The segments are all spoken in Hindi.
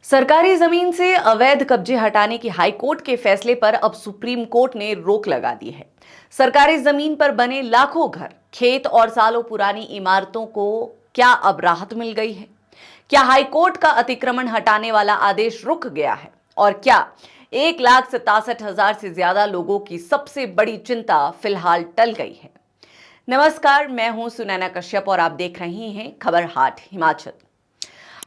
सरकारी जमीन से अवैध कब्जे हटाने की हाई कोर्ट के फैसले पर अब सुप्रीम कोर्ट ने रोक लगा दी है। सरकारी जमीन पर बने लाखों घर, खेत और सालों पुरानी इमारतों को क्या अब राहत मिल गई है? क्या हाई कोर्ट का अतिक्रमण हटाने वाला आदेश रुक गया है? और क्या 1,67,000 से ज्यादा लोगों की सबसे बड़ी चिंता फिलहाल टल गई है? नमस्कार, मैं हूं सुनैना कश्यप और आप देख रहे हैं खबर हाट हिमाचल।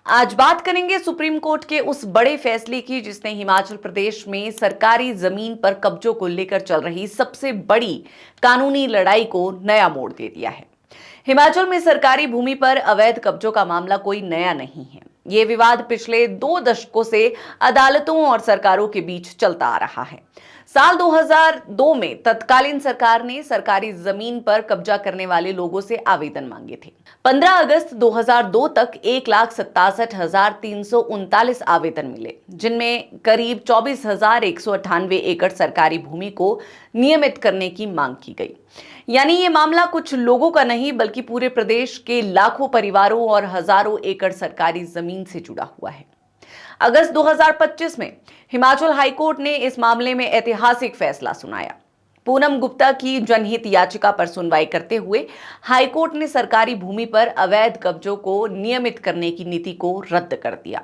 आज बात करेंगे सुप्रीम कोर्ट के उस बड़े फैसले की जिसने हिमाचल प्रदेश में सरकारी जमीन पर कब्जों को लेकर चल रही सबसे बड़ी कानूनी लड़ाई को नया मोड़ दे दिया है। हिमाचल में सरकारी भूमि पर अवैध कब्जों का मामला कोई नया नहीं है। ये विवाद पिछले 2 दशकों से अदालतों और सरकारों के बीच चलता आ रहा है। साल 2002 में तत्कालीन सरकार ने सरकारी जमीन पर कब्जा करने वाले लोगों से आवेदन मांगे थे। 15 अगस्त 2002 तक 1,67,339 आवेदन मिले, जिनमें करीब 24,198 एकड़ सरकारी भूमि को नियमित करने की मांग की गई। यानी ये मामला कुछ लोगों का नहीं बल्कि पूरे प्रदेश के लाखों परिवारों और हजारों एकड़ सरकारी जमीन से जुड़ा हुआ है। अगस्त 2025 में हिमाचल हाईकोर्ट ने इस मामले में ऐतिहासिक फैसला सुनाया। पूनम गुप्ता की जनहित याचिका पर सुनवाई करते हुए हाईकोर्ट ने सरकारी भूमि पर अवैध कब्जों को नियमित करने की नीति को रद्द कर दिया।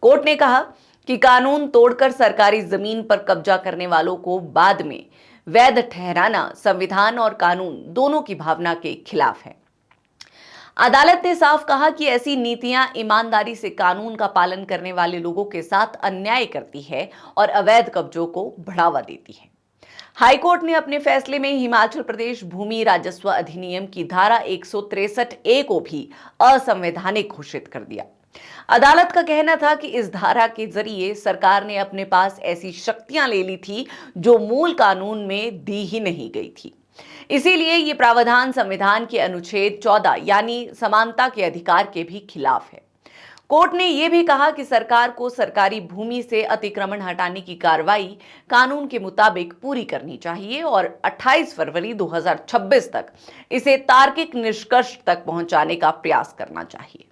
कोर्ट ने कहा कि कानून तोड़कर सरकारी जमीन पर कब्जा करने वालों को बाद में वैध ठहराना संविधान और कानून दोनों की भावना के खिलाफ है। अदालत ने साफ कहा कि ऐसी नीतियां ईमानदारी से कानून का पालन करने वाले लोगों के साथ अन्याय करती है और अवैध कब्जों को बढ़ावा देती है। हाईकोर्ट ने अपने फैसले में हिमाचल प्रदेश भूमि राजस्व अधिनियम की धारा 163A को भी असंवैधानिक घोषित कर दिया। अदालत का कहना था कि इस धारा के जरिए सरकार ने अपने पास ऐसी शक्तियां ले ली थी जो मूल कानून में दी ही नहीं गई थी। इसीलिए ये प्रावधान संविधान के अनुच्छेद 14 यानी समानता के अधिकार के भी खिलाफ है। कोर्ट ने यह भी कहा कि सरकार को सरकारी भूमि से अतिक्रमण हटाने की कार्रवाई कानून के मुताबिक पूरी करनी चाहिए और 28 फरवरी 2026 तक इसे तार्किक निष्कर्ष तक पहुंचाने का प्रयास करना चाहिए।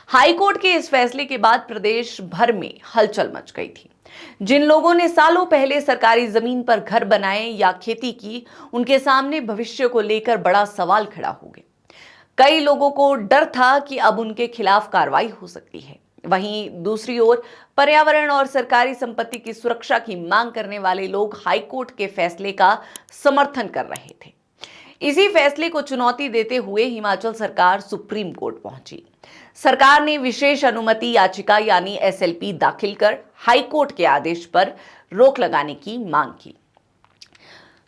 हाईकोर्ट के इस फैसले के बाद प्रदेश भर में हलचल मच गई थी। जिन लोगों ने सालों पहले सरकारी जमीन पर घर बनाए या खेती की, उनके सामने भविष्य को लेकर बड़ा सवाल खड़ा हो गया। कई लोगों को डर था कि अब उनके खिलाफ कार्रवाई हो सकती है। वहीं दूसरी ओर पर्यावरण और सरकारी संपत्ति की सुरक्षा की मांग करने वाले लोग हाईकोर्ट के फैसले का समर्थन कर रहे थे। इसी फैसले को चुनौती देते हुए हिमाचल सरकार सुप्रीम कोर्ट पहुंची। सरकार ने विशेष अनुमति याचिका यानी SLP दाखिल कर हाईकोर्ट के आदेश पर रोक लगाने की मांग की।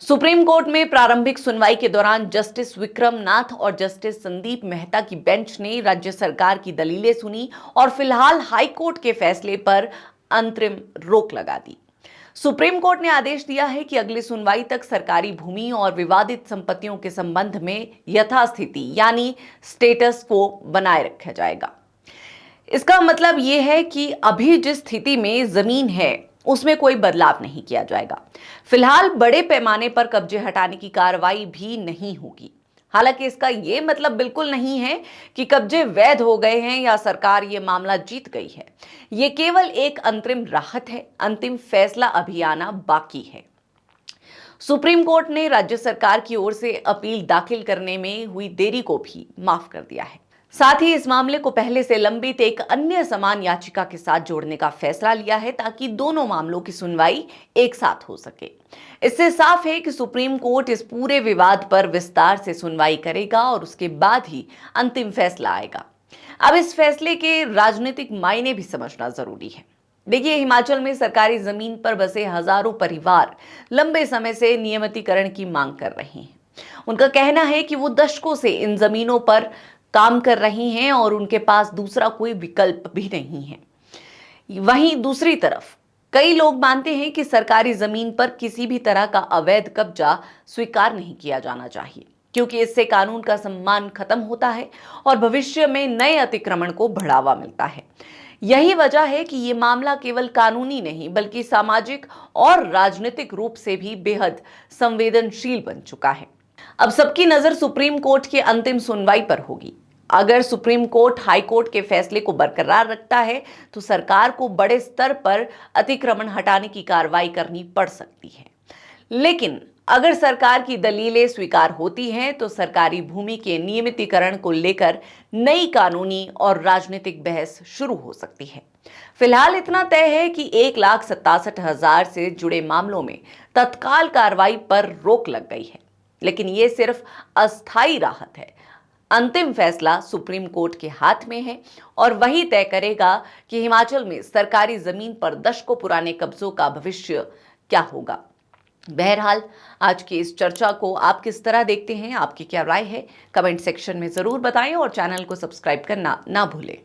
सुप्रीम कोर्ट में प्रारंभिक सुनवाई के दौरान जस्टिस विक्रम नाथ और जस्टिस संदीप मेहता की बेंच ने राज्य सरकार की दलीलें सुनी और फिलहाल हाईकोर्ट के फैसले पर अंतरिम रोक लगा दी। सुप्रीम कोर्ट ने आदेश दिया है कि अगली सुनवाई तक सरकारी भूमि और विवादित संपत्तियों के संबंध में यथास्थिति यानी स्टेटस को बनाए रखा जाएगा। इसका मतलब यह है कि अभी जिस स्थिति में जमीन है उसमें कोई बदलाव नहीं किया जाएगा। फिलहाल बड़े पैमाने पर कब्जे हटाने की कार्रवाई भी नहीं होगी। हालांकि इसका यह मतलब बिल्कुल नहीं है कि कब्जे वैध हो गए हैं या सरकार ये मामला जीत गई है। ये केवल एक अंतरिम राहत है। अंतिम फैसला अभी आना बाकी है। सुप्रीम कोर्ट ने राज्य सरकार की ओर से अपील दाखिल करने में हुई देरी को भी माफ कर दिया है। साथ ही इस मामले को पहले से लंबित एक अन्य समान याचिका के साथ जोड़ने का फैसला लिया है ताकि दोनों मामलों की सुनवाई एक साथ हो सके। इससे साफ है कि सुप्रीम कोर्ट इस पूरे विवाद पर विस्तार से सुनवाई करेगा और उसके बाद ही अंतिम फैसला आएगा। अब इस फैसले के राजनीतिक मायने भी समझना जरूरी है। देखिए, हिमाचल में सरकारी जमीन पर बसे हजारों परिवार लंबे समय से नियमितीकरण की मांग कर रहे हैं। उनका कहना है कि वो दशकों से इन जमीनों पर काम कर रही हैं और उनके पास दूसरा कोई विकल्प भी नहीं है। वहीं दूसरी तरफ कई लोग मानते हैं कि सरकारी जमीन पर किसी भी तरह का अवैध कब्जा स्वीकार नहीं किया जाना चाहिए, क्योंकि इससे कानून का सम्मान खत्म होता है और भविष्य में नए अतिक्रमण को बढ़ावा मिलता है। यही वजह है कि ये मामला केवल कानूनी नहीं बल्कि सामाजिक और राजनीतिक रूप से भी बेहद संवेदनशील बन चुका है। अब सबकी नजर सुप्रीम कोर्ट की अंतिम सुनवाई पर होगी। अगर सुप्रीम कोर्ट हाई कोर्ट के फैसले को बरकरार रखता है तो सरकार को बड़े स्तर पर अतिक्रमण हटाने की कार्रवाई करनी पड़ सकती है। लेकिन अगर सरकार की दलीलें स्वीकार होती हैं तो सरकारी भूमि के नियमितीकरण को लेकर नई कानूनी और राजनीतिक बहस शुरू हो सकती है। फिलहाल इतना तय है कि 1,67,000 से जुड़े मामलों में तत्काल कार्रवाई पर रोक लग गई है, लेकिन ये सिर्फ अस्थायी राहत है। अंतिम फैसला सुप्रीम कोर्ट के हाथ में है और वही तय करेगा कि हिमाचल में सरकारी जमीन पर दशकों पुराने कब्जों का भविष्य क्या होगा। बहरहाल आज की इस चर्चा को आप किस तरह देखते हैं, आपकी क्या राय है, कमेंट सेक्शन में जरूर बताएं और चैनल को सब्सक्राइब करना ना भूलें।